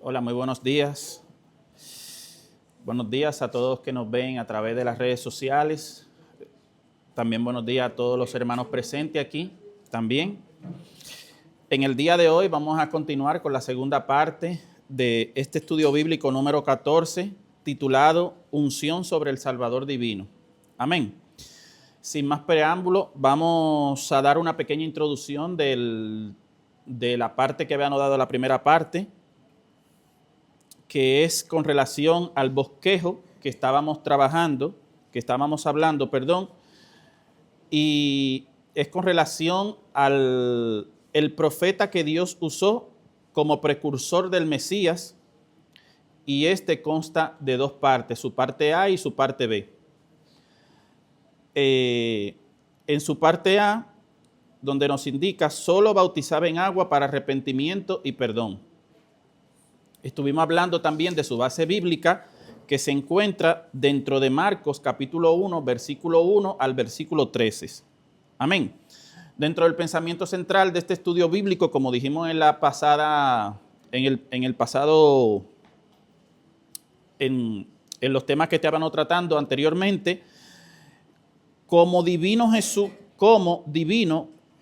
Hola, muy buenos días. Buenos días a todos que nos ven a través de las redes sociales. También buenos días a todos los hermanos presentes aquí también. En el día de hoy vamos a continuar con la segunda parte de este estudio bíblico número 14, titulado Unción sobre el Salvador Divino. Amén. Sin más preámbulo, vamos a dar una pequeña introducción de la parte que habíamos dado la primera parte, que es con relación al bosquejo que estábamos hablando, y es con relación al el profeta que Dios usó como precursor del Mesías, y este consta de dos partes, su parte A y su parte B. En su parte A, donde nos indica, solo bautizaba en agua para arrepentimiento y perdón. Estuvimos hablando también de su base bíblica, que se encuentra dentro de Marcos capítulo 1, versículo 1 al versículo 13. Amén. Dentro del pensamiento central de este estudio bíblico, como dijimos en los temas que estábamos tratando anteriormente, como divino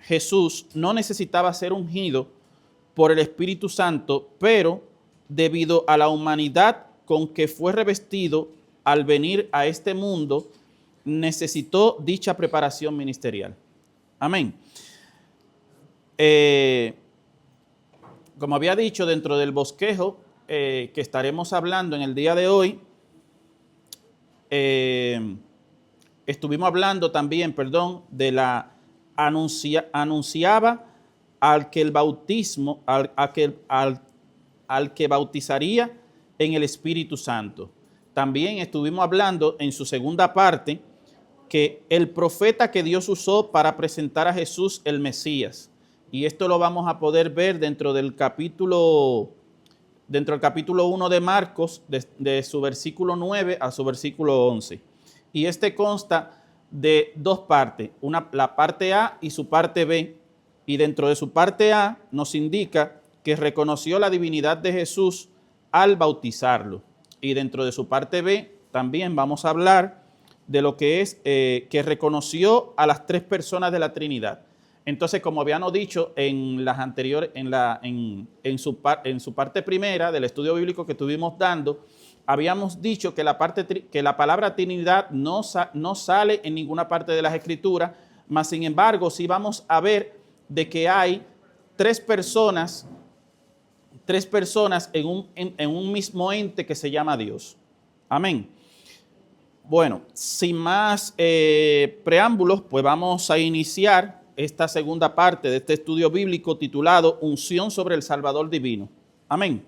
Jesús no necesitaba ser ungido por el Espíritu Santo, pero debido a la humanidad con que fue revestido al venir a este mundo, necesitó dicha preparación ministerial. Amén. Como había dicho, dentro del bosquejo que estaremos hablando en el día de hoy, estuvimos hablando también, de la anunciaba al que el bautismo, al que bautizaría en el Espíritu Santo. También estuvimos hablando en su segunda parte que el profeta que Dios usó para presentar a Jesús el Mesías. Y esto lo vamos a poder ver dentro del capítulo 1 de Marcos, de su versículo 9 a su versículo 11. Y este consta de dos partes, la parte A y su parte B. Y dentro de su parte A nos indica que reconoció la divinidad de Jesús al bautizarlo. Y dentro de su parte B también vamos a hablar de lo que es que reconoció a las tres personas de la Trinidad. Entonces, como habíamos dicho en las anteriores, en su parte primera del estudio bíblico que estuvimos dando, habíamos dicho que la palabra Trinidad no sale en ninguna parte de las Escrituras, mas sin embargo, sí vamos a ver de que hay tres personas en un mismo ente que se llama Dios. Amén. Bueno, sin más preámbulos, pues vamos a iniciar esta segunda parte de este estudio bíblico titulado Unción sobre el Salvador Divino. Amén.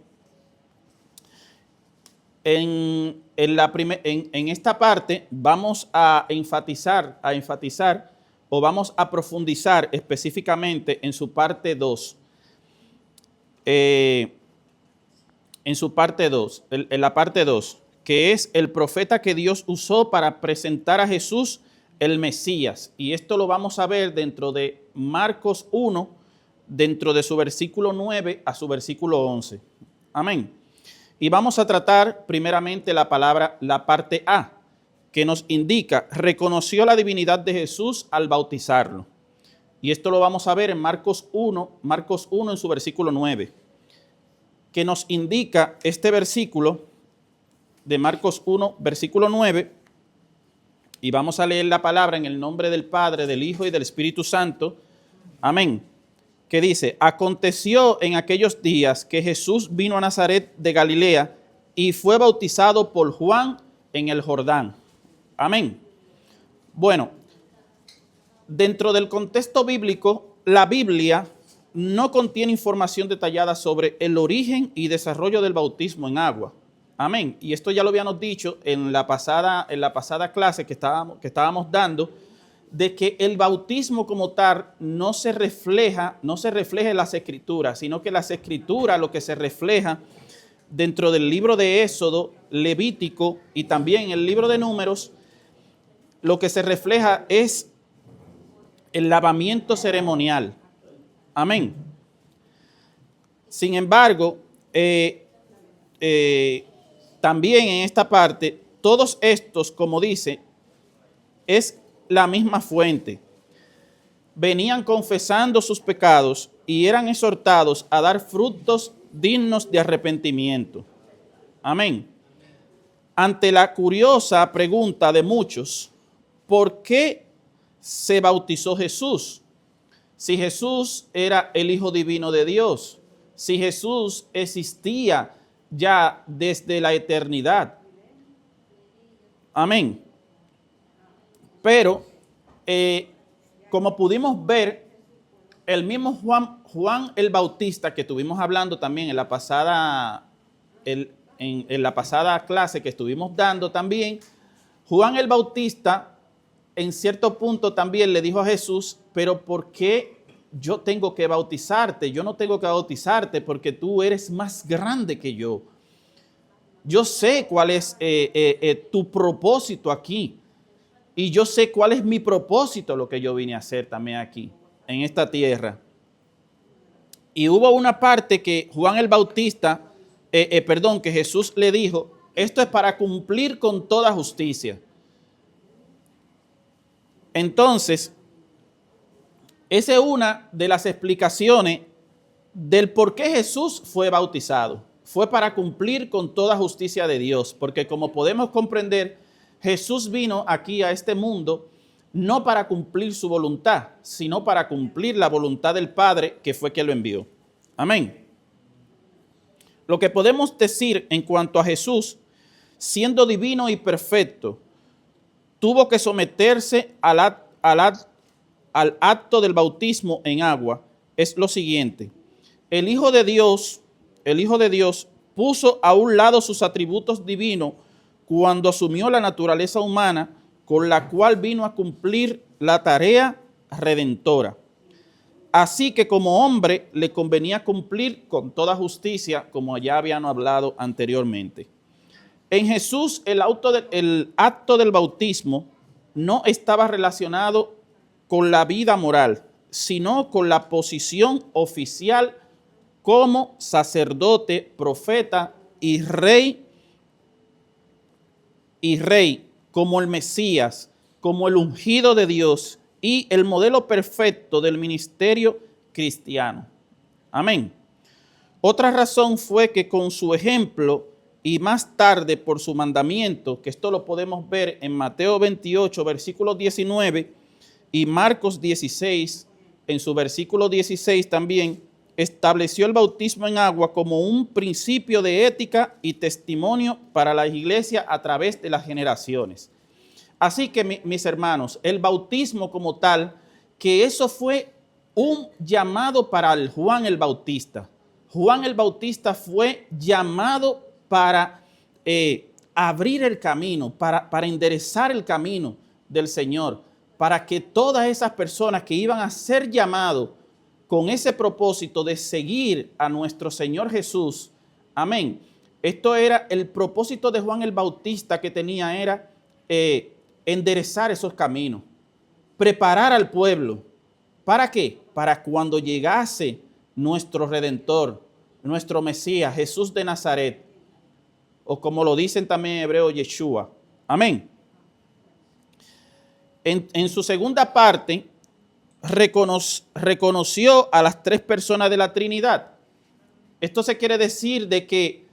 En esta parte vamos a enfatizar o vamos a profundizar específicamente en su parte 2. En la parte 2, que es el profeta que Dios usó para presentar a Jesús el Mesías. Y esto lo vamos a ver dentro de Marcos 1, dentro de su versículo 9 a su versículo 11. Amén. Y vamos a tratar primeramente la parte A, que nos indica, reconoció la divinidad de Jesús al bautizarlo. Y esto lo vamos a ver en Marcos 1 en su versículo 9, que nos indica este versículo de Marcos 1, versículo 9, y vamos a leer la palabra en el nombre del Padre, del Hijo y del Espíritu Santo. Amén. Que dice, aconteció en aquellos días que Jesús vino a Nazaret de Galilea y fue bautizado por Juan en el Jordán. Amén. Bueno, dentro del contexto bíblico, la Biblia no contiene información detallada sobre el origen y desarrollo del bautismo en agua. Amén. Y esto ya lo habíamos dicho en la pasada clase que estábamos dando, de que el bautismo como tal no se refleja en las Escrituras, sino que las Escrituras lo que se refleja dentro del libro de Éxodo, Levítico y también el libro de Números, lo que se refleja es el lavamiento ceremonial. Amén. Sin embargo, también en esta parte, todos estos, como dice, es la misma fuente. Venían confesando sus pecados y eran exhortados a dar frutos dignos de arrepentimiento. Amén. Ante la curiosa pregunta de muchos, ¿por qué se bautizó Jesús? Si Jesús era el Hijo Divino de Dios, si Jesús existía ya desde la eternidad. Amén. Pero, como pudimos ver, el mismo Juan el Bautista, que estuvimos hablando también en la pasada, en la pasada clase que estuvimos dando también, Juan el Bautista en cierto punto también le dijo a Jesús, pero ¿por qué yo tengo que bautizarte? Yo no tengo que bautizarte porque tú eres más grande que yo. Yo sé cuál es tu propósito aquí. Y yo sé cuál es mi propósito, lo que yo vine a hacer también aquí, en esta tierra. Y hubo una parte que Juan el Bautista, que Jesús le dijo, esto es para cumplir con toda justicia. Entonces, esa es una de las explicaciones del por qué Jesús fue bautizado. Fue para cumplir con toda justicia de Dios, porque como podemos comprender, Jesús vino aquí a este mundo no para cumplir su voluntad, sino para cumplir la voluntad del Padre que fue quien lo envió. Amén. Lo que podemos decir en cuanto a Jesús, siendo divino y perfecto, tuvo que someterse al acto del bautismo en agua, es lo siguiente. El Hijo de Dios puso a un lado sus atributos divinos cuando asumió la naturaleza humana con la cual vino a cumplir la tarea redentora. Así que como hombre le convenía cumplir con toda justicia, como ya habíamos hablado anteriormente. En Jesús el acto del bautismo no estaba relacionado con la vida moral, sino con la posición oficial como sacerdote, profeta y rey, como el Mesías, como el ungido de Dios y el modelo perfecto del ministerio cristiano. Amén. Otra razón fue que con su ejemplo y más tarde por su mandamiento, que esto lo podemos ver en Mateo 28, versículo 19 y Marcos 16, en su versículo 16 también, estableció el bautismo en agua como un principio de ética y testimonio para la iglesia a través de las generaciones. Así que, mis hermanos, el bautismo como tal, que eso fue un llamado para el Juan el Bautista. Juan el Bautista fue llamado para abrir el camino, para enderezar el camino del Señor, para que todas esas personas que iban a ser llamados con ese propósito de seguir a nuestro Señor Jesús, amén. Esto era el propósito de Juan el Bautista que tenía, era enderezar esos caminos, preparar al pueblo. ¿Para qué? Para cuando llegase nuestro Redentor, nuestro Mesías, Jesús de Nazaret, o como lo dicen también en hebreo, Yeshua. Amén. En su segunda parte, reconoció a las tres personas de la Trinidad. Esto se quiere decir de que,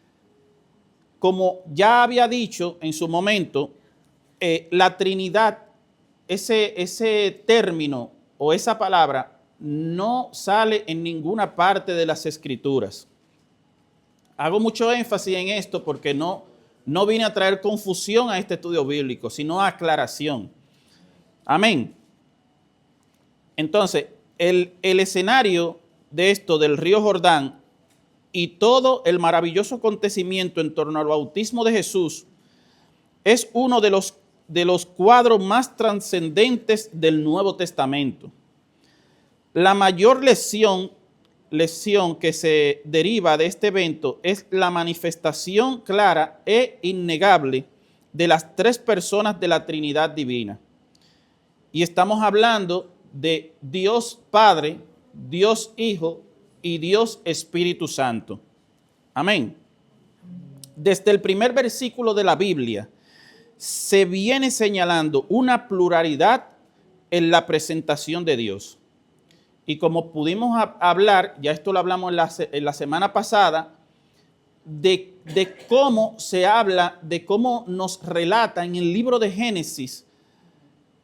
como ya había dicho en su momento, la Trinidad, ese término o esa palabra no sale en ninguna parte de las Escrituras. Hago mucho énfasis en esto porque no vine a traer confusión a este estudio bíblico, sino aclaración. Amén. Entonces, el escenario de esto del río Jordán y todo el maravilloso acontecimiento en torno al bautismo de Jesús es uno de los cuadros más trascendentes del Nuevo Testamento. La mayor lección que se deriva de este evento es la manifestación clara e innegable de las tres personas de la Trinidad divina. Y estamos hablando de Dios Padre, Dios Hijo y Dios Espíritu Santo. Amén. desde el primer versículo de la Biblia, se viene señalando una pluralidad en la presentación de Dios. Y como pudimos hablar, ya esto lo hablamos en la semana pasada, de cómo se habla, de cómo nos relata en el libro de Génesis,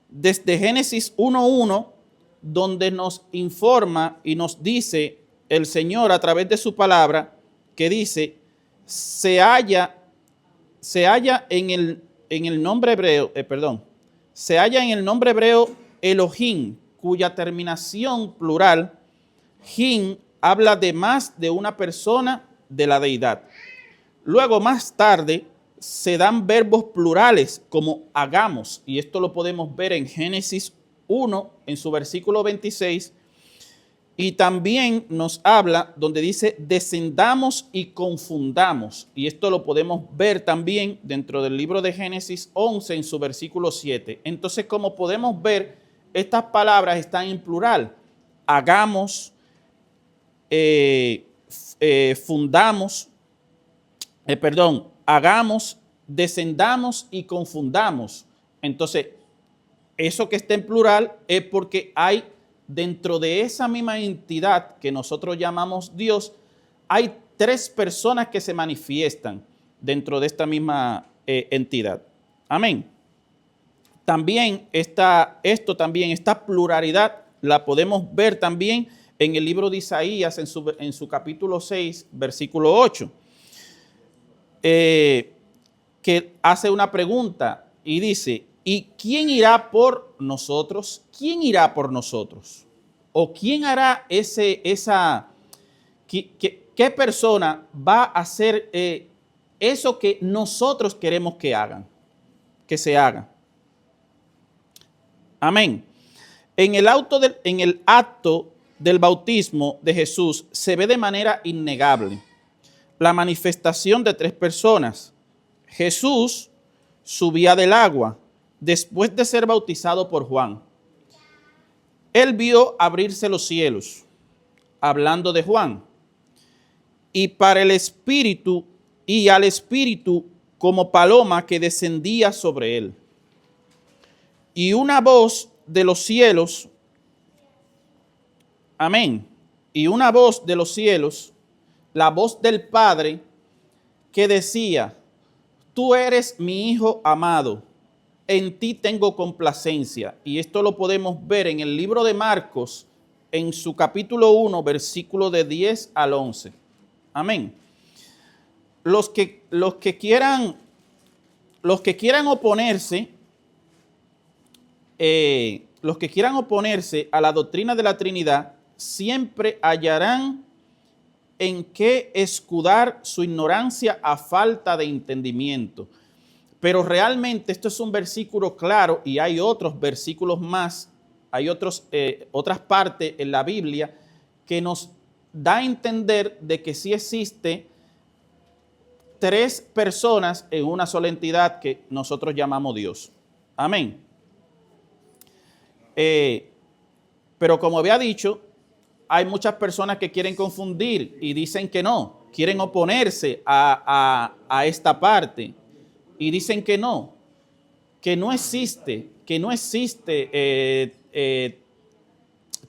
desde Génesis 1:1, donde nos informa y nos dice el Señor a través de su palabra, que dice, se halla en el nombre hebreo, se halla en el nombre hebreo Elohim, cuya terminación plural, Hin, habla de más de una persona de la deidad. Luego, más tarde, se dan verbos plurales como hagamos, y esto lo podemos ver en Génesis 1, en su versículo 26, y también nos habla donde dice descendamos y confundamos, y esto lo podemos ver también dentro del libro de Génesis 11 en su versículo 7. Entonces, como podemos ver, estas palabras están en plural. Hagamos, hagamos, descendamos y confundamos. Entonces, eso que está en plural es porque hay dentro de esa misma entidad que nosotros llamamos Dios, hay tres personas que se manifiestan dentro de esta misma entidad. Amén. También esta pluralidad la podemos ver también en el libro de Isaías, en su capítulo 6, versículo 8, que hace una pregunta y dice, ¿y quién irá por nosotros? ¿Quién irá por nosotros? ¿O quién hará qué persona va a hacer eso que nosotros queremos que hagan, que se haga? Amén. En el acto del bautismo de Jesús se ve de manera innegable la manifestación de tres personas. Jesús subía del agua después de ser bautizado por Juan. Él vio abrirse los cielos, hablando de Juan, y para el Espíritu y al Espíritu como paloma que descendía sobre él. Y una voz de los cielos, amén, y una voz de los cielos, la voz del Padre, que decía, tú eres mi Hijo amado, en ti tengo complacencia. Y esto lo podemos ver en el libro de Marcos, en su capítulo 1, versículo de 10 al 11. Amén. Los que quieran oponerse, a la doctrina de la Trinidad, siempre hallarán en qué escudar su ignorancia a falta de entendimiento. Pero realmente esto es un versículo claro y hay otros versículos más, hay otras partes en la Biblia que nos da a entender de que sí existe tres personas en una sola entidad que nosotros llamamos Dios. Amén. Pero como había dicho, hay muchas personas que quieren confundir y dicen que no, quieren oponerse a esta parte y dicen que no existe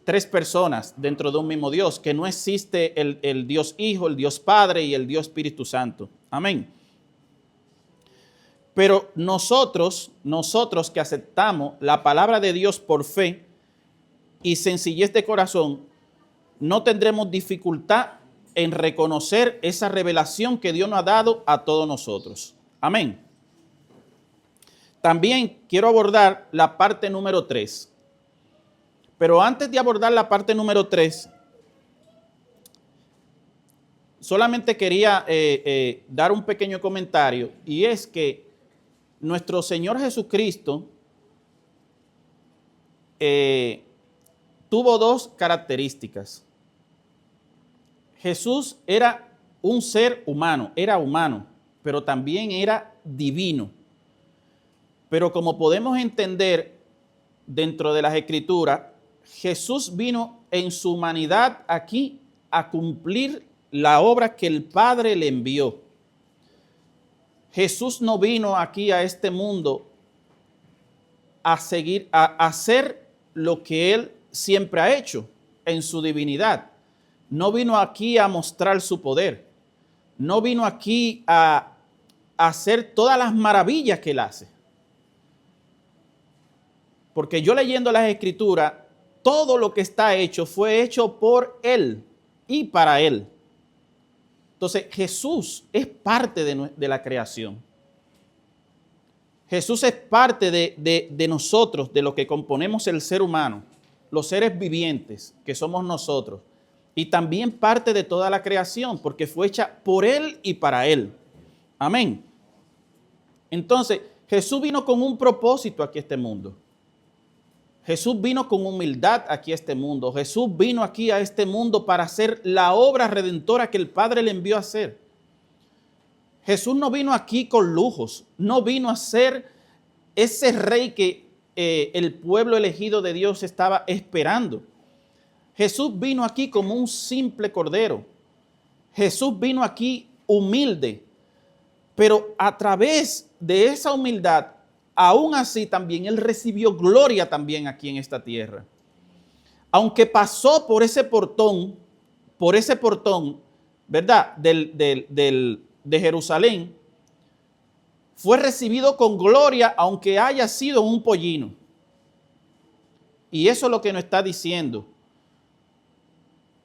tres personas dentro de un mismo Dios, que no existe el Dios Hijo, el Dios Padre y el Dios Espíritu Santo. Amén. Pero nosotros que aceptamos la palabra de Dios por fe y sencillez de corazón, no tendremos dificultad en reconocer esa revelación que Dios nos ha dado a todos nosotros. Amén. También quiero abordar la parte número 3. Pero antes de abordar la parte número 3, solamente quería dar un pequeño comentario, y es que nuestro Señor Jesucristo tuvo dos características. Jesús era un ser humano, era humano, pero también era divino. Pero como podemos entender dentro de las Escrituras, Jesús vino en su humanidad aquí a cumplir la obra que el Padre le envió. Jesús no vino aquí a este mundo a hacer lo que Él siempre ha hecho en su divinidad. No vino aquí a mostrar su poder. No vino aquí a hacer todas las maravillas que Él hace. Porque yo leyendo las Escrituras, todo lo que está hecho fue hecho por Él y para Él. Entonces Jesús es parte de la creación. Jesús es parte de nosotros, de lo que componemos el ser humano, los seres vivientes que somos nosotros. Y también parte de toda la creación, porque fue hecha por Él y para Él. Amén. Entonces, Jesús vino con un propósito aquí a este mundo. Jesús vino con humildad aquí a este mundo. Jesús vino aquí a este mundo para hacer la obra redentora que el Padre le envió a hacer. Jesús no vino aquí con lujos, no vino a ser ese rey que el pueblo elegido de Dios estaba esperando. Jesús vino aquí como un simple cordero. Jesús vino aquí humilde, pero a través de esa humildad, aún así también Él recibió gloria también aquí en esta tierra. Aunque pasó por ese portón, ¿verdad? De Jerusalén, fue recibido con gloria aunque haya sido un pollino. Y eso es lo que nos está diciendo.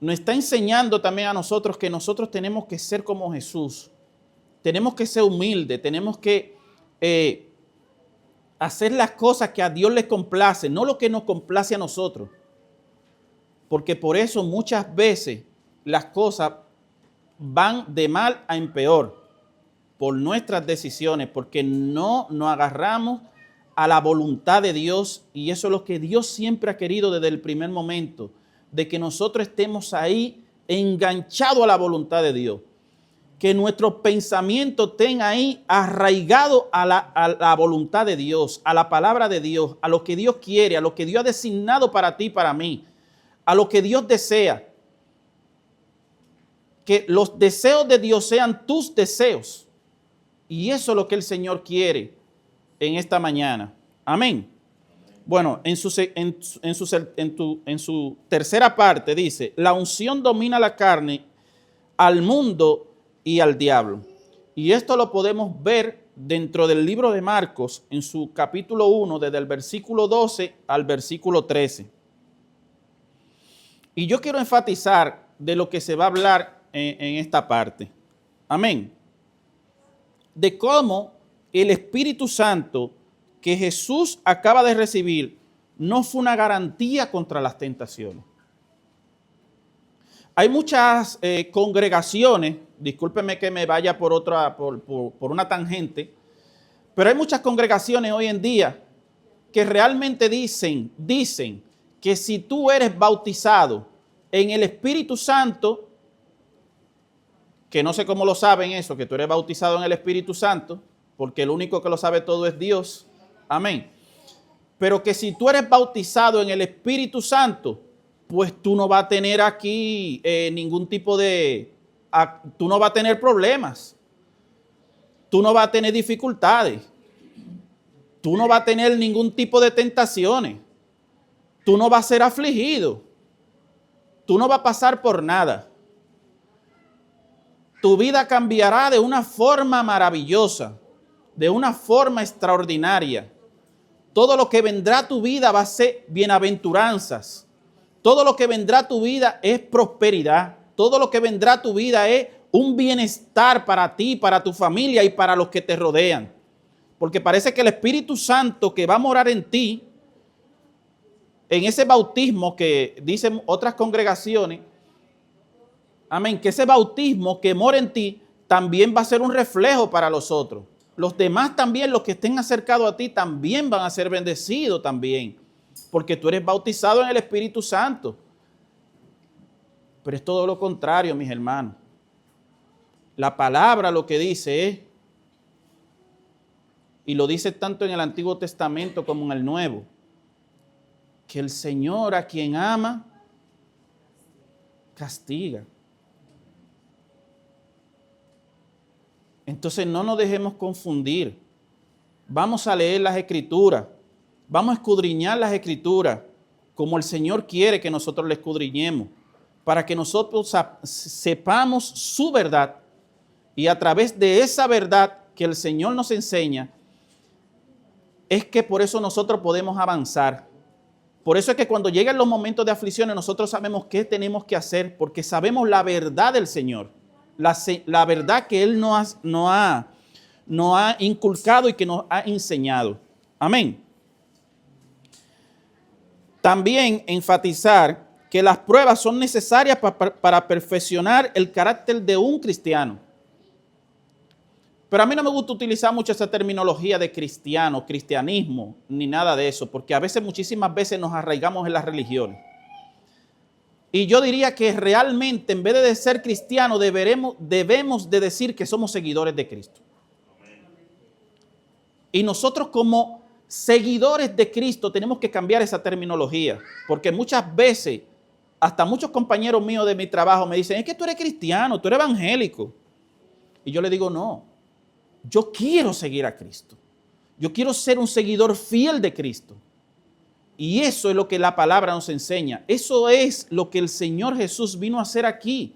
Nos está enseñando también a nosotros que nosotros tenemos que ser como Jesús. Tenemos que ser humildes, tenemos que hacer las cosas que a Dios le complace, no lo que nos complace a nosotros. Porque por eso muchas veces las cosas van de mal a en peor por nuestras decisiones, porque no nos agarramos a la voluntad de Dios, y eso es lo que Dios siempre ha querido desde el primer momento, de que nosotros estemos ahí enganchados a la voluntad de Dios, que nuestro pensamiento tenga ahí arraigado a la voluntad de Dios, a la palabra de Dios, a lo que Dios quiere, a lo que Dios ha designado para ti y para mí, a lo que Dios desea. Que los deseos de Dios sean tus deseos. Y eso es lo que el Señor quiere en esta mañana. Amén. Bueno, en su tercera parte dice, la unción domina la carne, al mundo y al diablo. Y esto lo podemos ver dentro del libro de Marcos, en su capítulo 1, desde el versículo 12 al versículo 13. Y yo quiero enfatizar de lo que se va a hablar en esta parte. Amén. De cómo el Espíritu Santo que Jesús acaba de recibir no fue una garantía contra las tentaciones. Hay muchas congregaciones, discúlpeme que me vaya por una tangente, pero hay muchas congregaciones hoy en día que realmente dicen que si tú eres bautizado en el Espíritu Santo, que no sé cómo lo saben eso, que tú eres bautizado en el Espíritu Santo, porque el único que lo sabe todo es Dios. Amén. Pero que si tú eres bautizado en el Espíritu Santo, pues tú no vas a tener aquí ningún tipo tú no vas a tener problemas. Tú no vas a tener dificultades. Tú no vas a tener ningún tipo de tentaciones. Tú no vas a ser afligido. Tú no vas a pasar por nada. Tu vida cambiará de una forma maravillosa, de una forma extraordinaria. Todo lo que vendrá a tu vida va a ser bienaventuranzas. Todo lo que vendrá a tu vida es prosperidad. Todo lo que vendrá a tu vida es un bienestar para ti, para tu familia y para los que te rodean. Porque parece que el Espíritu Santo que va a morar en ti, en ese bautismo que dicen otras congregaciones, amén, que ese bautismo que mora en ti también va a ser un reflejo para los otros. Los demás también, los que estén acercados a ti, también van a ser bendecidos también. Porque tú eres bautizado en el Espíritu Santo. Pero es todo lo contrario, mis hermanos. La palabra lo que dice es, y lo dice tanto en el Antiguo Testamento como en el Nuevo, que el Señor a quien ama, castiga. Entonces no nos dejemos confundir. Vamos a leer las Escrituras. Vamos a escudriñar las Escrituras como el Señor quiere que nosotros le escudriñemos, para que nosotros sepamos su verdad y a través de esa verdad que el Señor nos enseña, es que por eso nosotros podemos avanzar. Por eso es que cuando llegan los momentos de aflicciones nosotros sabemos qué tenemos que hacer, porque sabemos la verdad del Señor, la verdad que Él nos ha inculcado y que nos ha enseñado. Amén. También enfatizar que las pruebas son necesarias para perfeccionar el carácter de un cristiano. Pero a mí no me gusta utilizar mucho esa terminología de cristiano, cristianismo, ni nada de eso, porque a veces, muchísimas veces nos arraigamos en las religiones. Y yo diría que realmente, en vez de ser cristianos, debemos de decir que somos seguidores de Cristo. Y nosotros como seguidores de Cristo tenemos que cambiar esa terminología, porque muchas veces, hasta muchos compañeros míos de mi trabajo me dicen, es que tú eres cristiano, tú eres evangélico. Y yo le digo, no, yo quiero seguir a Cristo. Yo quiero ser un seguidor fiel de Cristo. Y eso es lo que la palabra nos enseña. Eso es lo que el Señor Jesús vino a hacer aquí.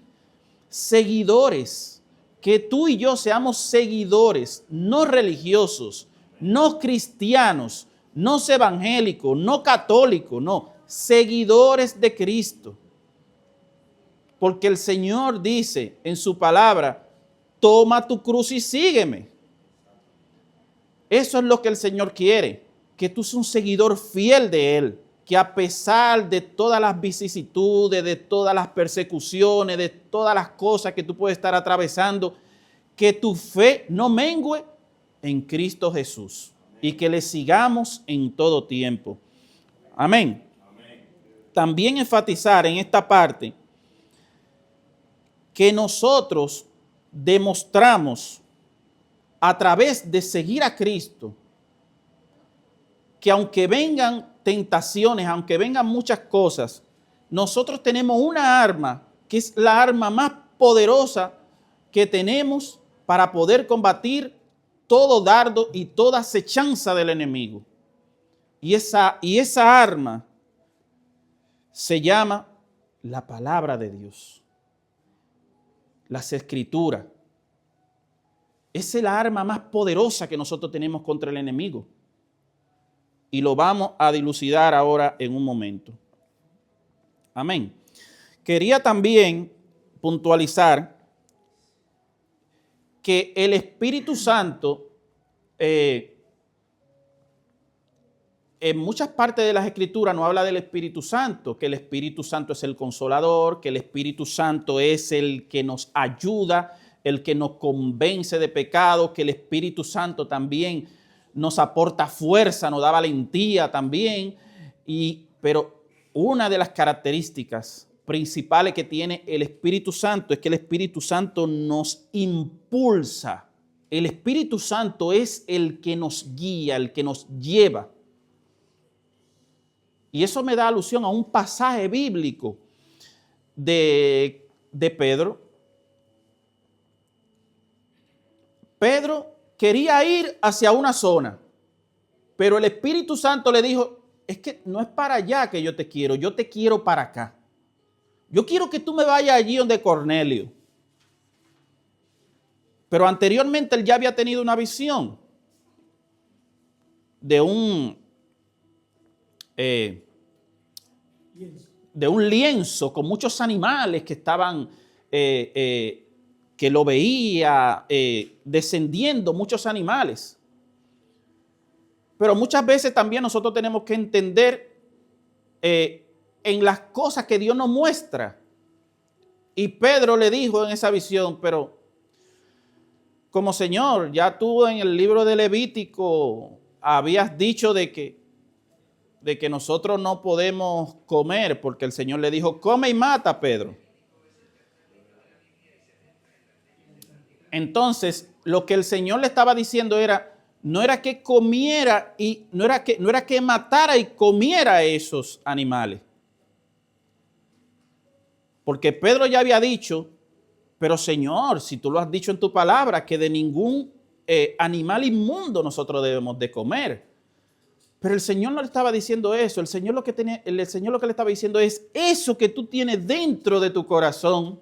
Seguidores. Que tú y yo seamos seguidores, no religiosos, no cristianos, no evangélicos, no católicos, no, seguidores de Cristo. Porque el Señor dice en su palabra, toma tu cruz y sígueme. Eso es lo que el Señor quiere, que tú seas un seguidor fiel de Él, que a pesar de todas las vicisitudes, de todas las persecuciones, de todas las cosas que tú puedes estar atravesando, que tu fe no mengue en Cristo Jesús y que le sigamos en todo tiempo. Amén. También enfatizar en esta parte que nosotros demostramos a través de seguir a Cristo que aunque vengan tentaciones, aunque vengan muchas cosas, nosotros tenemos una arma que es la arma más poderosa que tenemos para poder combatir todo dardo y toda acechanza del enemigo. Y esa arma se llama la palabra de Dios, las Escrituras. Esa es la arma más poderosa que nosotros tenemos contra el enemigo. Y lo vamos a dilucidar ahora en un momento. Amén. Quería también puntualizar que el Espíritu Santo, en muchas partes de las Escrituras no habla del Espíritu Santo, que el Espíritu Santo es el consolador, que el Espíritu Santo es el que nos ayuda, el que nos convence de pecado, que el Espíritu Santo también nos aporta fuerza, nos da valentía también. Pero una de las características principales que tiene el Espíritu Santo es que el Espíritu Santo nos impulsa. El Espíritu Santo es el que nos guía, el que nos lleva. Y eso me da alusión a un pasaje bíblico de Pedro. Pedro quería ir hacia una zona, pero el Espíritu Santo le dijo, es que no es para allá que yo te quiero para acá. Yo quiero que tú me vayas allí donde Cornelio. Pero anteriormente él ya había tenido una visión de un lienzo con muchos animales que estaban, que lo veía descendiendo, muchos animales. Pero muchas veces también nosotros tenemos que entender en las cosas que Dios nos muestra. Y Pedro le dijo en esa visión, pero como Señor, ya tú en el libro de Levítico habías dicho de que nosotros no podemos comer, porque el Señor le dijo, come y mata, Pedro. Entonces, lo que el Señor le estaba diciendo no era que comiera y no era que matara y comiera esos animales. Porque Pedro ya había dicho Pero Señor, si tú lo has dicho en tu palabra, que de ningún animal inmundo nosotros debemos de comer. Pero el Señor no le estaba diciendo eso. El Señor lo que le estaba diciendo es eso que tú tienes dentro de tu corazón.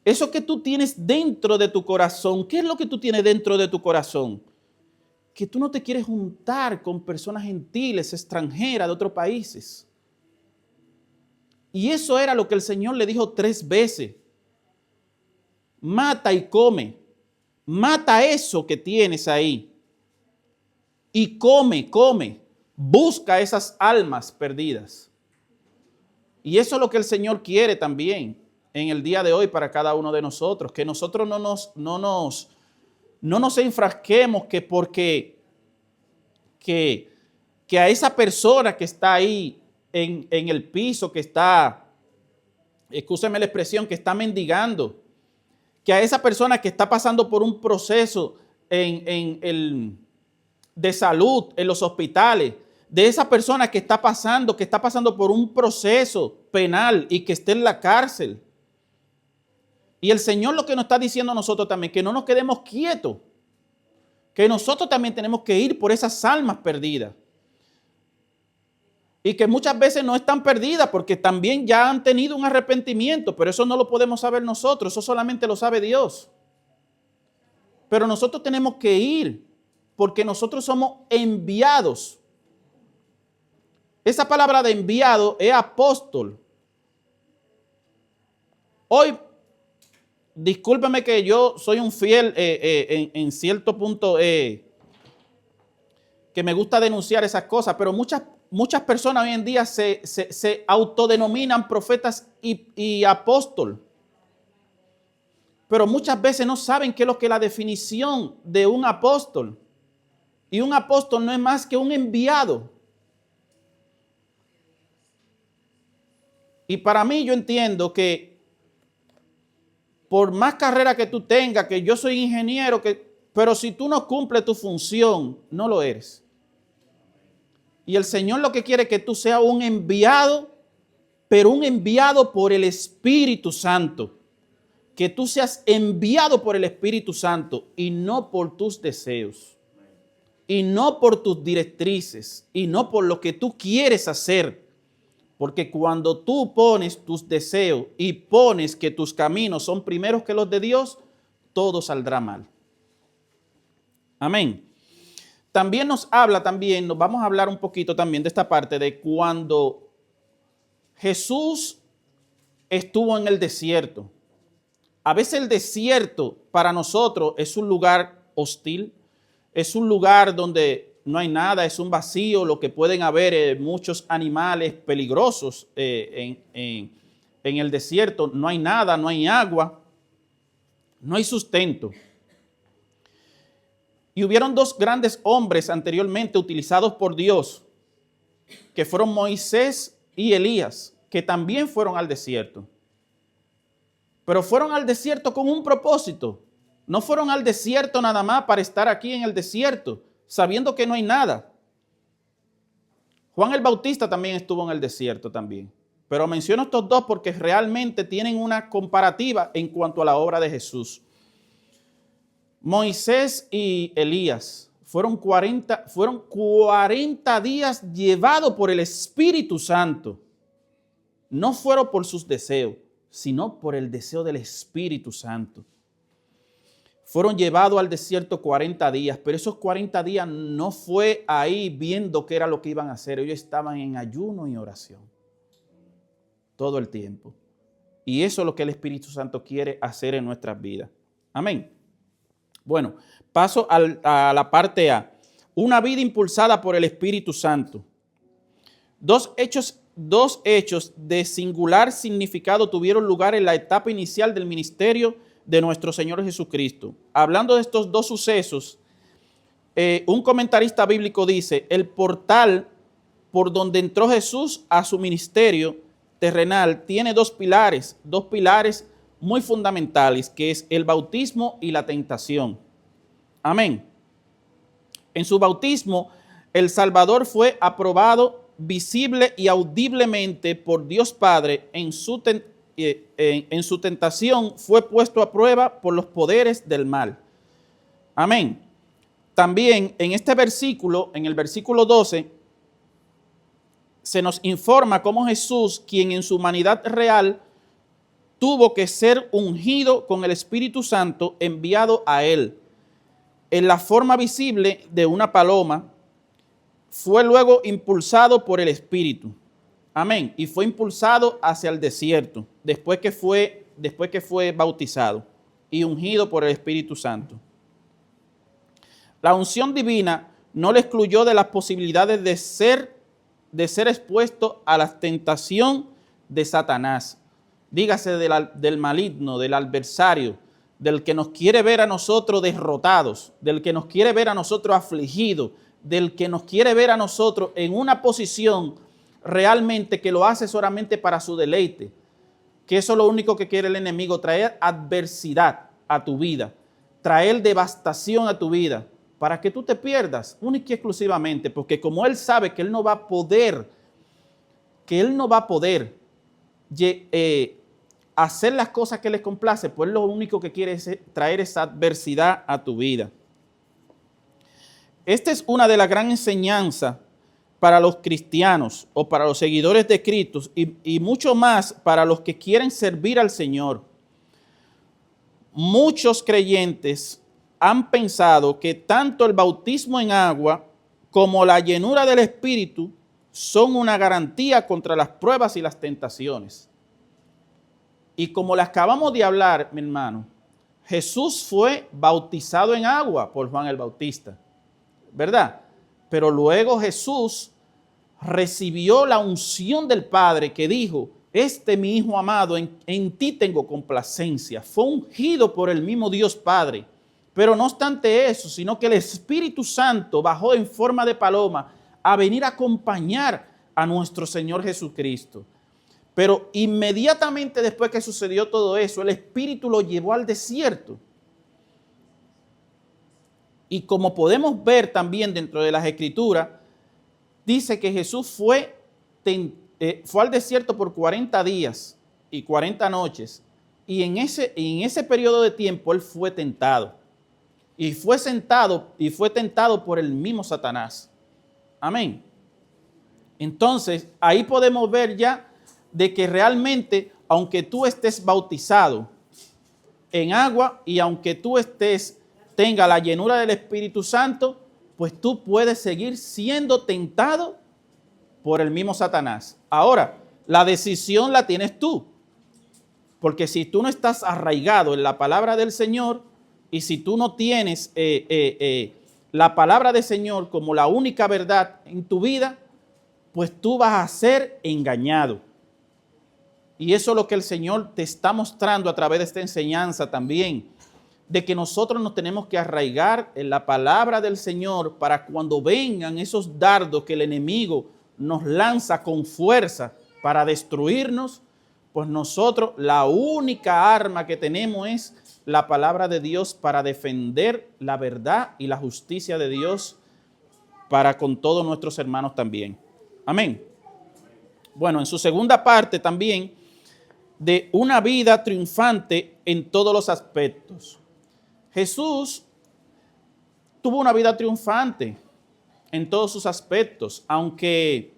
Eso que tú tienes dentro de tu corazón. ¿Qué es lo que tú tienes dentro de tu corazón? Que tú no te quieres juntar con personas gentiles, extranjeras de otros países. Y eso era lo que el Señor le dijo 3 veces. Mata y come. Mata eso que tienes ahí. Y come. Busca esas almas perdidas. Y eso es lo que el Señor quiere también en el día de hoy para cada uno de nosotros. Que nosotros no nos enfrasquemos que porque que a esa persona que está ahí en el piso, que está, excúseme la expresión, que está mendigando, que a esa persona que está pasando por un proceso de salud en los hospitales, de esa persona que está pasando por un proceso penal y que esté en la cárcel. Y el Señor lo que nos está diciendo a nosotros también, que no nos quedemos quietos, que nosotros también tenemos que ir por esas almas perdidas. Y que muchas veces no están perdidas porque también ya han tenido un arrepentimiento, pero eso no lo podemos saber nosotros, eso solamente lo sabe Dios. Pero nosotros tenemos que ir porque nosotros somos enviados. Esa palabra de enviado es apóstol. Hoy, discúlpeme que yo soy un fiel en cierto punto que me gusta denunciar esas cosas, pero muchas personas hoy en día se autodenominan profetas y apóstol. Pero muchas veces no saben qué es lo que es la definición de un apóstol. Y un apóstol no es más que un enviado. Y para mí yo entiendo que por más carrera que tú tengas, que yo soy ingeniero, pero si tú no cumples tu función, no lo eres. Y el Señor lo que quiere es que tú seas un enviado, pero un enviado por el Espíritu Santo. Que tú seas enviado por el Espíritu Santo y no por tus deseos. Y no por tus directrices. Y no por lo que tú quieres hacer. Porque cuando tú pones tus deseos y pones que tus caminos son primeros que los de Dios, todo saldrá mal. Amén. También nos vamos a hablar un poquito también de esta parte de cuando Jesús estuvo en el desierto. A veces el desierto para nosotros es un lugar hostil, es un lugar donde no hay nada, es un vacío, lo que pueden haber muchos animales peligrosos en el desierto. No hay nada, no hay agua, no hay sustento. Y hubieron 2 grandes hombres anteriormente utilizados por Dios, que fueron Moisés y Elías, que también fueron al desierto. Pero fueron al desierto con un propósito. No fueron al desierto nada más para estar aquí en el desierto, sabiendo que no hay nada. Juan el Bautista también estuvo en el desierto también. Pero menciono estos 2 porque realmente tienen una comparativa en cuanto a la obra de Jesús. Moisés y Elías fueron 40 días llevados por el Espíritu Santo. No fueron por sus deseos, sino por el deseo del Espíritu Santo. Fueron llevados al desierto 40 días, pero esos 40 días no fue ahí viendo qué era lo que iban a hacer. Ellos estaban en ayuno y oración todo el tiempo. Y eso es lo que el Espíritu Santo quiere hacer en nuestras vidas. Amén. Bueno, paso a la parte A. Una vida impulsada por el Espíritu Santo. Dos hechos de singular significado tuvieron lugar en la etapa inicial del ministerio de nuestro Señor Jesucristo. Hablando de estos 2 sucesos, un comentarista bíblico dice, el portal por donde entró Jesús a su ministerio terrenal tiene 2 pilares muy fundamentales, que es el bautismo y la tentación. Amén. En su bautismo, el Salvador fue aprobado visible y audiblemente por Dios Padre en su en su tentación fue puesto a prueba por los poderes del mal. Amén. También en este versículo, en el versículo 12, se nos informa cómo Jesús, quien en su humanidad real tuvo que ser ungido con el Espíritu Santo enviado a él, en la forma visible de una paloma, fue luego impulsado por el Espíritu. Amén. Y fue impulsado hacia el desierto, después que fue bautizado y ungido por el Espíritu Santo. La unción divina no le excluyó de las posibilidades de ser expuesto a la tentación de Satanás. Dígase del maligno, del adversario, del que nos quiere ver a nosotros derrotados, del que nos quiere ver a nosotros afligidos, del que nos quiere ver a nosotros en una posición realmente que lo hace solamente para su deleite. Que eso es lo único que quiere el enemigo, traer adversidad a tu vida, traer devastación a tu vida, para que tú te pierdas única y exclusivamente, porque como él sabe que él no va a poder, hacer las cosas que les complace, pues lo único que quiere es traer esa adversidad a tu vida. Esta es una de las grandes enseñanzas para los cristianos o para los seguidores de Cristo y mucho más para los que quieren servir al Señor. Muchos creyentes han pensado que tanto el bautismo en agua como la llenura del Espíritu son una garantía contra las pruebas y las tentaciones. Y como le acabamos de hablar, mi hermano, Jesús fue bautizado en agua por Juan el Bautista, ¿verdad? Pero luego Jesús recibió la unción del Padre que dijo, mi Hijo amado, en ti tengo complacencia. Fue ungido por el mismo Dios Padre. Pero no obstante eso, sino que el Espíritu Santo bajó en forma de paloma a venir a acompañar a nuestro Señor Jesucristo. Pero inmediatamente después que sucedió todo eso, el Espíritu lo llevó al desierto. Y como podemos ver también dentro de las Escrituras, dice que Jesús fue al desierto por 40 días y 40 noches. Y en ese periodo de tiempo él fue tentado. Y fue tentado por el mismo Satanás. Amén. Entonces, ahí podemos ver ya de que realmente, aunque tú estés bautizado en agua y aunque tú tenga la llenura del Espíritu Santo, pues tú puedes seguir siendo tentado por el mismo Satanás. Ahora, la decisión la tienes tú. Porque si tú no estás arraigado en la palabra del Señor y si tú no tienes la palabra del Señor como la única verdad en tu vida, pues tú vas a ser engañado. Y eso es lo que el Señor te está mostrando a través de esta enseñanza también, de que nosotros nos tenemos que arraigar en la palabra del Señor para cuando vengan esos dardos que el enemigo nos lanza con fuerza para destruirnos, pues nosotros la única arma que tenemos es la palabra de Dios para defender la verdad y la justicia de Dios para con todos nuestros hermanos también. Amén. Bueno, en su segunda parte también de una vida triunfante en todos los aspectos. Jesús tuvo una vida triunfante en todos sus aspectos, aunque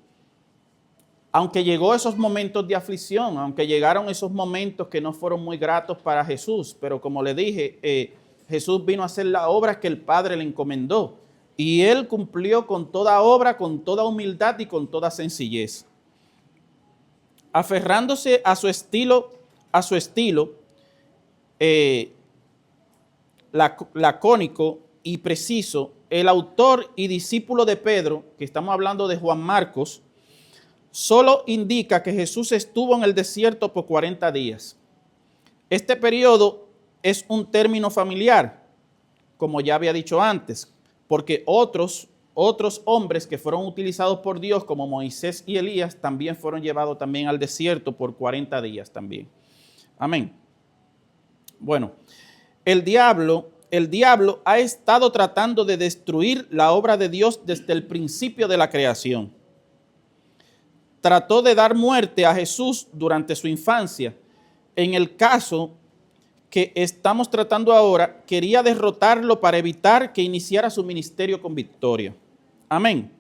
llegó esos momentos de aflicción, aunque llegaron esos momentos que no fueron muy gratos para Jesús, pero como le dije, Jesús vino a hacer la obra que el Padre le encomendó y él cumplió con toda obra, con toda humildad y con toda sencillez. Aferrándose a su estilo lacónico y preciso, el autor y discípulo de Pedro, que estamos hablando de Juan Marcos, solo indica que Jesús estuvo en el desierto por 40 días. Este periodo es un término familiar, como ya había dicho antes, porque otros hombres que fueron utilizados por Dios, como Moisés y Elías, también fueron llevados también al desierto por 40 días también. Amén. Bueno, el diablo ha estado tratando de destruir la obra de Dios desde el principio de la creación. Trató de dar muerte a Jesús durante su infancia en el caso que estamos tratando ahora, quería derrotarlo para evitar que iniciara su ministerio con victoria. Amén.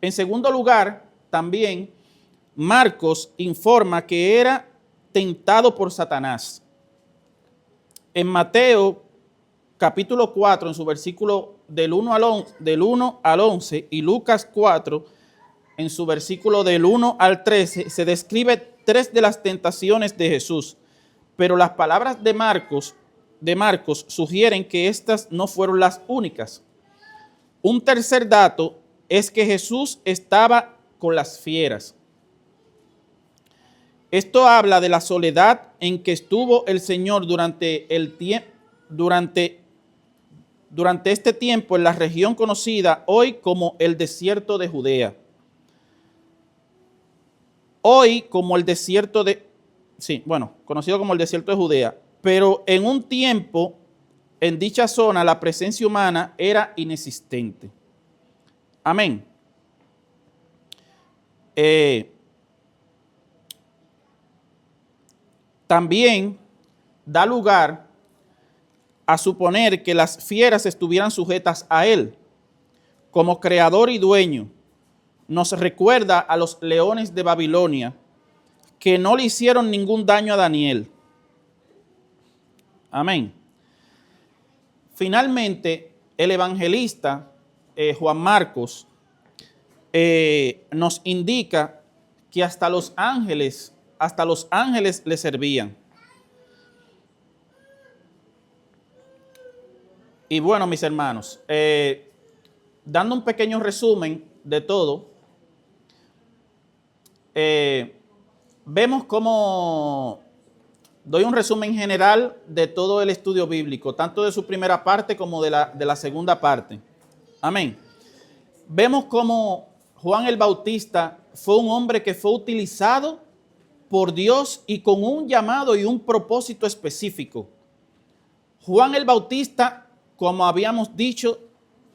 En segundo lugar, también Marcos informa que era tentado por Satanás. En Mateo capítulo 4, en su versículo del 1 al 11, y Lucas 4, en su versículo del 1 al 13, se describe 3 de las tentaciones de Jesús. Pero las palabras de Marcos sugieren que estas no fueron las únicas. Un tercer dato es que Jesús estaba con las fieras. Esto habla de la soledad en que estuvo el Señor durante este tiempo en la región conocida hoy como el desierto de Judea. Hoy como el desierto de... conocido como el desierto de Judea. Pero en un tiempo, en dicha zona, la presencia humana era inexistente. Amén. También da lugar a suponer que las fieras estuvieran sujetas a él como creador y dueño. Nos recuerda a los leones de Babilonia que no le hicieron ningún daño a Daniel. Amén. Finalmente, el evangelista Juan Marcos nos indica que hasta los ángeles le servían. Y bueno, mis hermanos, dando un pequeño resumen de todo, vemos cómo doy un resumen general de todo el estudio bíblico, tanto de su primera parte como de la segunda parte. Amén. Vemos cómo Juan el Bautista fue un hombre que fue utilizado por Dios y con un llamado y un propósito específico. Juan el Bautista, como habíamos dicho,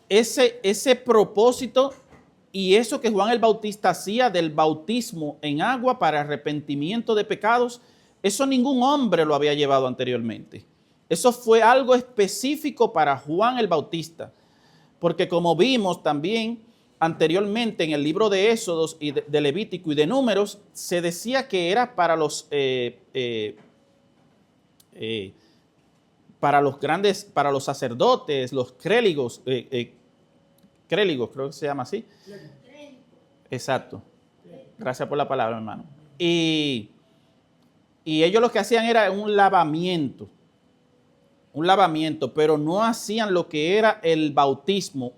ese propósito y eso que Juan el Bautista hacía del bautismo en agua para arrepentimiento de pecados, eso ningún hombre lo había llevado anteriormente. Eso fue algo específico para Juan el Bautista, porque como vimos también anteriormente en el libro de Éxodos y de Levítico y de Números, se decía que era para los sacerdotes, los créligos, créligos creo que se llama así. Exacto. Gracias por la palabra, hermano. Y ellos lo que hacían era un lavamiento, pero no hacían lo que era el bautismo,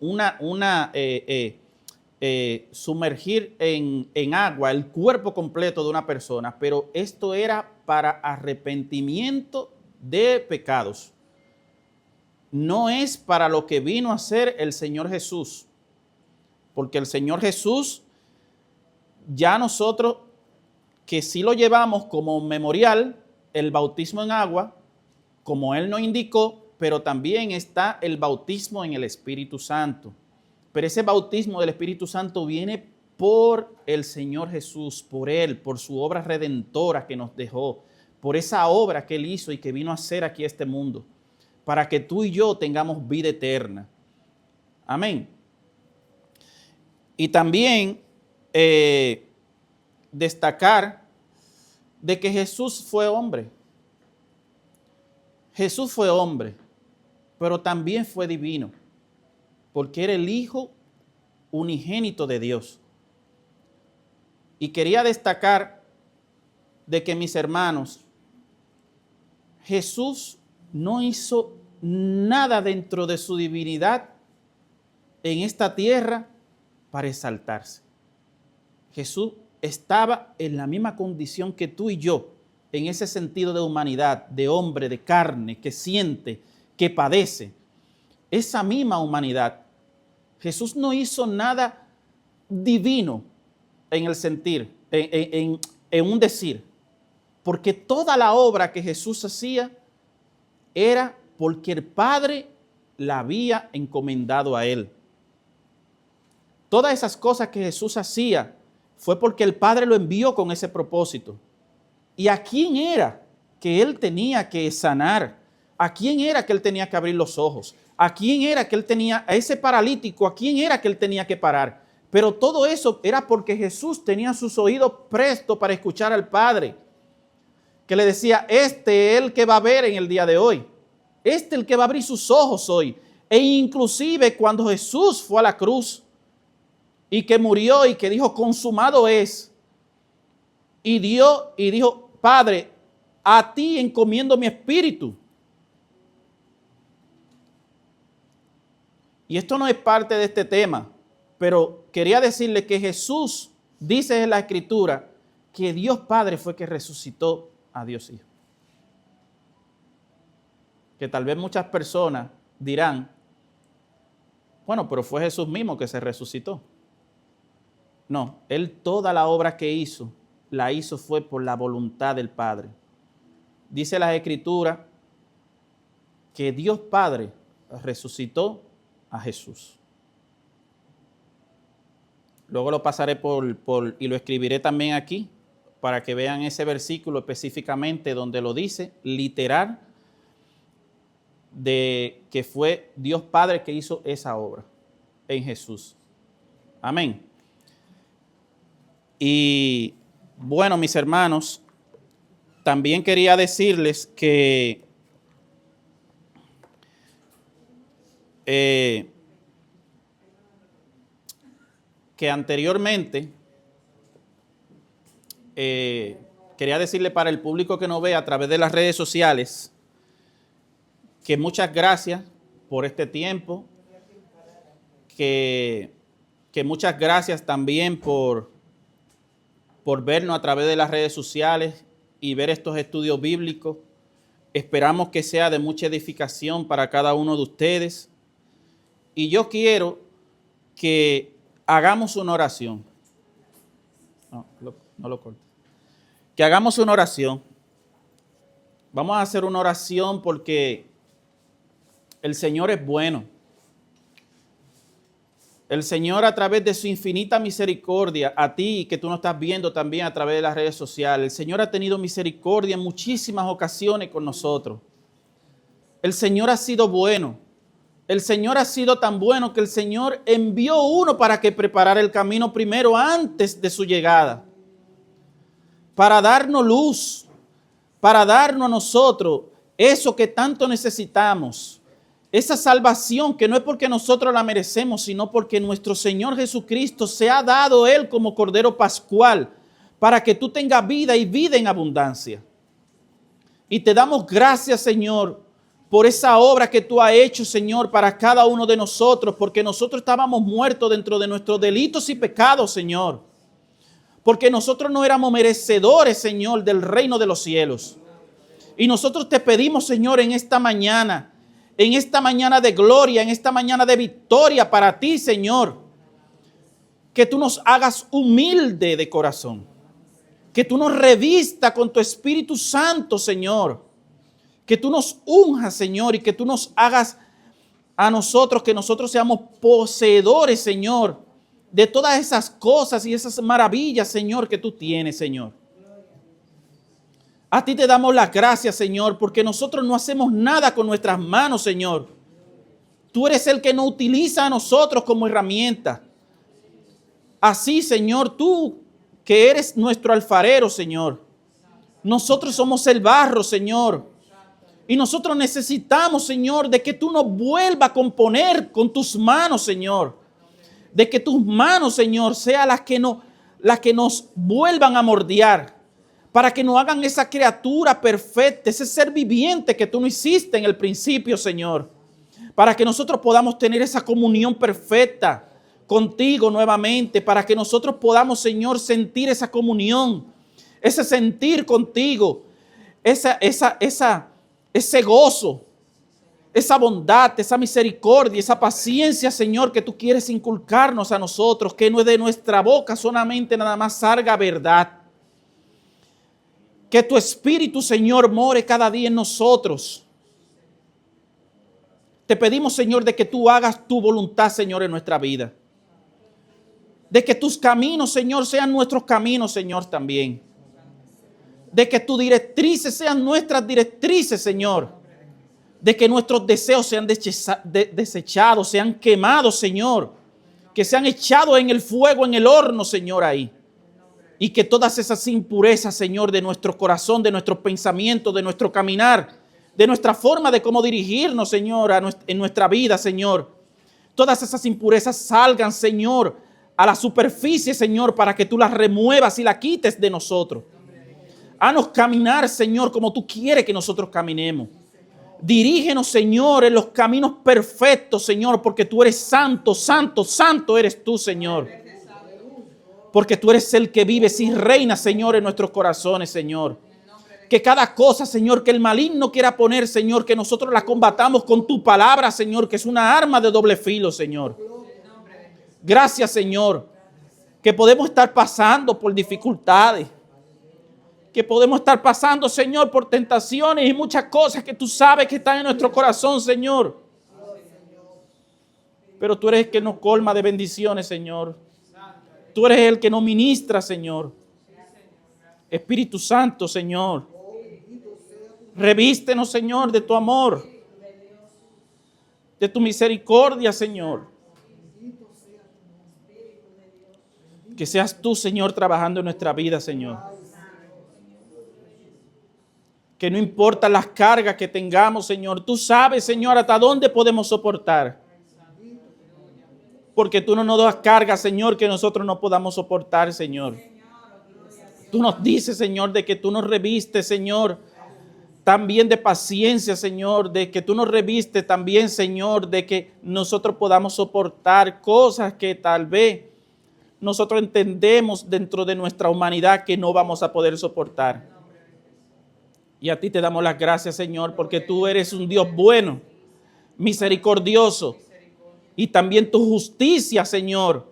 sumergir en agua el cuerpo completo de una persona, pero esto era para arrepentimiento de pecados. No es para lo que vino a hacer el Señor Jesús, porque el Señor Jesús, ya nosotros que sí lo llevamos como memorial, el bautismo en agua, como Él nos indicó, pero también está el bautismo en el Espíritu Santo. Pero ese bautismo del Espíritu Santo viene por el Señor Jesús, por Él, por su obra redentora que nos dejó, por esa obra que Él hizo y que vino a hacer aquí a este mundo, para que tú y yo tengamos vida eterna. Amén. Y también destacar de que Jesús fue hombre. Jesús fue hombre, pero también fue divino, porque era el Hijo unigénito de Dios. Y quería destacar de que, mis hermanos, Jesús no hizo nada dentro de su divinidad en esta tierra para exaltarse. Jesús estaba en la misma condición que tú y yo, en ese sentido de humanidad, de hombre, de carne, que siente, que padece. Esa misma humanidad. Jesús no hizo nada divino en el sentir, en un decir, porque toda la obra que Jesús hacía era porque el Padre la había encomendado a Él. Todas esas cosas que Jesús hacía fue porque el Padre lo envió con ese propósito. ¿Y a quién era que él tenía que sanar? ¿A quién era que él tenía que abrir los ojos? ¿A quién era que él tenía, a ese paralítico, a quién era que él tenía que parar? Pero todo eso era porque Jesús tenía sus oídos prestos para escuchar al Padre, que le decía, este es el que va a ver en el día de hoy. Este es el que va a abrir sus ojos hoy. E inclusive cuando Jesús fue a la cruz y que murió y que dijo, consumado es, y dijo, Padre, a ti encomiendo mi espíritu. Y esto no es parte de este tema, pero quería decirle que Jesús dice en la Escritura que Dios Padre fue que resucitó a Dios Hijo. Que tal vez muchas personas dirán, bueno, pero fue Jesús mismo que se resucitó. No, Él toda la obra que hizo, la hizo fue por la voluntad del Padre. Dice la Escritura que Dios Padre resucitó a Jesús. Luego lo pasaré y lo escribiré también aquí para que vean ese versículo específicamente donde lo dice, literal, de que fue Dios Padre que hizo esa obra en Jesús. Amén. Y bueno, mis hermanos, también quería decirles que anteriormente, quería decirle para el público que nos ve a través de las redes sociales, que muchas gracias por este tiempo, que muchas gracias también por vernos a través de las redes sociales y ver estos estudios bíblicos. Esperamos que sea de mucha edificación para cada uno de ustedes. Y yo quiero que hagamos una oración. No lo cortes. Que hagamos una oración. Vamos a hacer una oración porque el Señor es bueno. El Señor, a través de su infinita misericordia, a ti que tú nos estás viendo también a través de las redes sociales, el Señor ha tenido misericordia en muchísimas ocasiones con nosotros. El Señor ha sido bueno. El Señor ha sido tan bueno que el Señor envió uno para que preparara el camino primero antes de su llegada. Para darnos luz, para darnos a nosotros eso que tanto necesitamos. Esa salvación que no es porque nosotros la merecemos, sino porque nuestro Señor Jesucristo se ha dado Él como Cordero Pascual para que tú tengas vida y vida en abundancia. Y te damos gracias, Señor, por esa obra que tú has hecho, Señor, para cada uno de nosotros, porque nosotros estábamos muertos dentro de nuestros delitos y pecados, Señor. Porque nosotros no éramos merecedores, Señor, del reino de los cielos. Y nosotros te pedimos, Señor, en esta mañana de gloria, en esta mañana de victoria para ti, Señor, que tú nos hagas humilde de corazón, que tú nos revista con tu Espíritu Santo, Señor, que tú nos unjas, Señor, y que tú nos hagas a nosotros, que nosotros seamos poseedores, Señor, de todas esas cosas y esas maravillas, Señor, que tú tienes, Señor. A ti te damos las gracias, Señor, porque nosotros no hacemos nada con nuestras manos, Señor. Tú eres el que nos utiliza a nosotros como herramienta. Así, Señor, tú que eres nuestro alfarero, Señor. Nosotros somos el barro, Señor. Y nosotros necesitamos, Señor, de que tú nos vuelvas a componer con tus manos, Señor. De que tus manos, Señor, sean las que nos vuelvan a moldear. Para que nos hagan esa criatura perfecta, ese ser viviente que tú no hiciste en el principio, Señor. Para que nosotros podamos tener esa comunión perfecta contigo nuevamente. Para que nosotros podamos, Señor, sentir esa comunión, ese sentir contigo, ese gozo, esa bondad, esa misericordia, esa paciencia, Señor, que tú quieres inculcarnos a nosotros. Que no es de nuestra boca solamente nada más salga verdad. Que tu Espíritu, Señor, more cada día en nosotros. Te pedimos, Señor, de que tú hagas tu voluntad, Señor, en nuestra vida. De que tus caminos, Señor, sean nuestros caminos, Señor, también. De que tus directrices sean nuestras directrices, Señor. De que nuestros deseos sean desechados, sean quemados, Señor. Que sean echados en el fuego, en el horno, Señor, ahí. Y que todas esas impurezas, Señor, de nuestro corazón, de nuestros pensamientos, de nuestro caminar, de nuestra forma de cómo dirigirnos, Señor, en nuestra vida, Señor. Todas esas impurezas salgan, Señor, a la superficie, Señor, para que tú las remuevas y las quites de nosotros. Haznos caminar, Señor, como tú quieres que nosotros caminemos. Dirígenos, Señor, en los caminos perfectos, Señor, porque tú eres santo, santo, santo eres tú, Señor. Porque tú eres el que vives y reina, Señor, en nuestros corazones, Señor. Que cada cosa, Señor, que el maligno quiera poner, Señor, que nosotros la combatamos con tu palabra, Señor, que es una arma de doble filo, Señor. Gracias, Señor, que podemos estar pasando por dificultades. Que podemos estar pasando, Señor, por tentaciones y muchas cosas que tú sabes que están en nuestro corazón, Señor. Pero tú eres el que nos colma de bendiciones, Señor. Tú eres el que nos ministra, Señor. Espíritu Santo, Señor. Revístenos, Señor, de tu amor. De tu misericordia, Señor. Que seas tú, Señor, trabajando en nuestra vida, Señor. Que no importa las cargas que tengamos, Señor. Tú sabes, Señor, hasta dónde podemos soportar. Porque tú no nos das cargas, Señor, que nosotros no podamos soportar, Señor. Tú nos dices, Señor, de que tú nos revistes, Señor, también de paciencia, Señor, de que tú nos revistes también, Señor, de que nosotros podamos soportar cosas que tal vez nosotros entendemos dentro de nuestra humanidad que no vamos a poder soportar. Y a ti te damos las gracias, Señor, porque tú eres un Dios bueno, misericordioso. Y también tu justicia, Señor,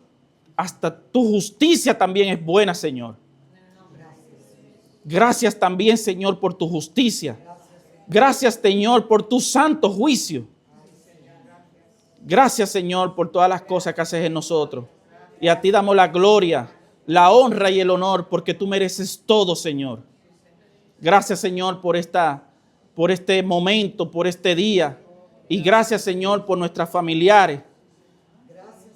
hasta tu justicia también es buena, Señor. Gracias también, Señor, por tu justicia. Gracias, Señor, por tu santo juicio. Gracias, Señor, por todas las cosas que haces en nosotros. Y a ti damos la gloria, la honra y el honor, porque tú mereces todo, Señor. Gracias, Señor, por este momento, por este día. Y gracias, Señor, por nuestras familiares.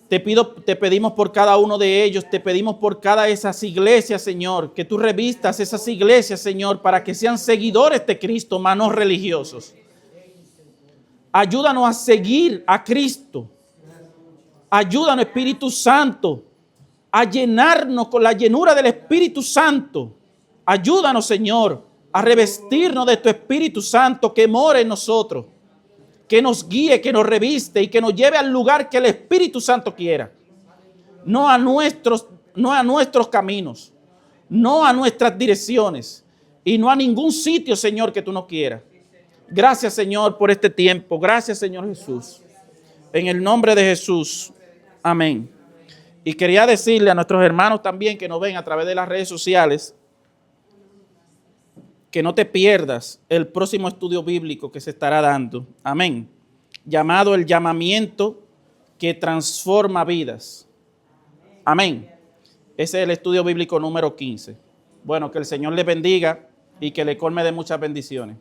Te pedimos por cada uno de ellos, te pedimos por cada esas iglesias, Señor, que tú revistas esas iglesias, Señor, para que sean seguidores de Cristo, más no religiosos. Ayúdanos a seguir a Cristo. Ayúdanos, Espíritu Santo, a llenarnos con la llenura del Espíritu Santo. Ayúdanos, Señor, a revestirnos de tu Espíritu Santo que mora en nosotros. Que nos guíe, que nos reviste y que nos lleve al lugar que el Espíritu Santo quiera. No a nuestros caminos, no a nuestras direcciones y no a ningún sitio, Señor, que tú no quieras. Gracias, Señor, por este tiempo. Gracias, Señor Jesús. En el nombre de Jesús. Amén. Y quería decirle a nuestros hermanos también que nos ven a través de las redes sociales que no te pierdas el próximo estudio bíblico que se estará dando. Amén. Llamado el llamamiento que transforma vidas. Amén. Ese es el estudio bíblico número 15. Bueno, que el Señor le bendiga y que le colme de muchas bendiciones.